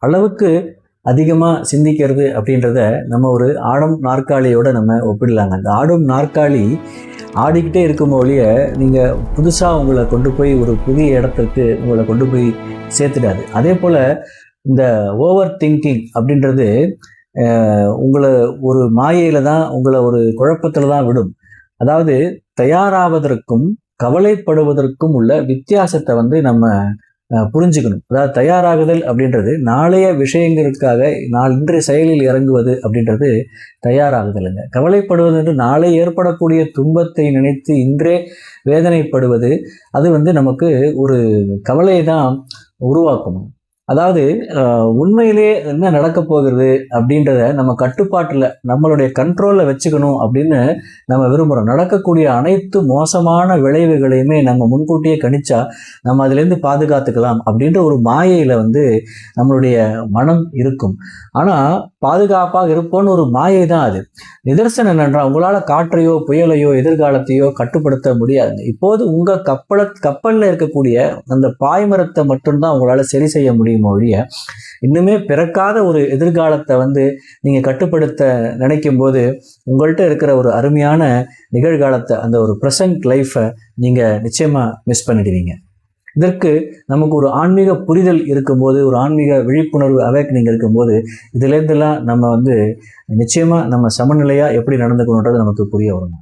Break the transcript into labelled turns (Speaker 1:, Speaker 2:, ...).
Speaker 1: அளவுக்கு அதிகமாக சிந்திக்கிறது அப்படின்றத நம்ம ஒரு ஆடும் நாற்காலியோடு நம்ம ஒப்பிடலாங்க. அந்த ஆடும் நாற்காலி ஆடிக்கிட்டே இருக்கும் ஒழிய நீங்கள் புதுசாக உங்களை கொண்டு போய் ஒரு புதிய இடத்துக்கு உங்களை கொண்டு போய் சேர்த்துடாது. அதே போல் இந்த ஓவர் திங்கிங் அப்படின்றது உங்களை ஒரு மாயையில் தான், உங்களை ஒரு குழப்பத்தில் தான் விடும். அதாவது தயாராவதற்கும் கவலைப்படுவதற்கும் உள்ள வித்தியாசத்தை வந்து நம்ம புரிஞ்சுக்கணும். அதாவது தயாராகுதல் அப்படின்றது நாளைய விஷயங்களுக்காக இன்றைய செயலில் இறங்குவது அப்படின்றது தயாராகுதலுங்க. கவலைப்படுவது என்று நாளை ஏற்படக்கூடிய துன்பத்தை நினைத்து இன்றே வேதனைப்படுவது, அது வந்து நமக்கு ஒரு கவலையை தான் உருவாக்கணும். அதாவது உண்மையிலே என்ன நடக்க போகிறது அப்படின்றத நம்ம கட்டுப்பாட்டில், நம்மளுடைய கண்ட்ரோலில் வச்சுக்கணும் அப்படின்னு நம்ம விரும்புகிறோம். நடக்கக்கூடிய அனைத்து மோசமான விளைவுகளையுமே நம்ம முன்கூட்டியே கணிச்சா நம்ம அதுலேருந்து பாதுகாத்துக்கலாம் அப்படின்ற ஒரு மாயையில் வந்து நம்மளுடைய மனம் இருக்கும். ஆனால் பாதுகாப்பாக இருப்போன்னு ஒரு மாயை தான் அது. நிதர்சனம் என்னென்றால், உங்களால் காற்றையோ புயலையோ எதிர்காலத்தையோ கட்டுப்படுத்த முடியாது. இப்போது உங்கள் கப்பலில் இருக்கக்கூடிய அந்த பாய்மரத்தை மட்டும்தான் உங்களால் சரி செய்ய முடியுமோ ஒழிய, இன்னுமே பிறக்காத ஒரு எதிர்காலத்தை வந்து நீங்கள் கட்டுப்படுத்த நினைக்கும் போது உங்கள்கிட்ட இருக்கிற ஒரு அருமையான நிகழ்காலத்தை, அந்த ஒரு ப்ரெசன்ட் லைஃப்பை நீங்கள் நிச்சயமாக மிஸ் பண்ணிடுவீங்க. இதற்கு நமக்கு ஒரு ஆன்மீக புரிதல் இருக்கும்போது, ஒரு ஆன்மீக விழிப்புணர்வு அவேக்கனிங் இருக்கும்போது, இதுலேருந்தெல்லாம் நம்ம வந்து நிச்சயமாக நம்ம சமநிலையாக எப்படி நடந்துக்கணுன்றது நமக்கு புரிய வரும்.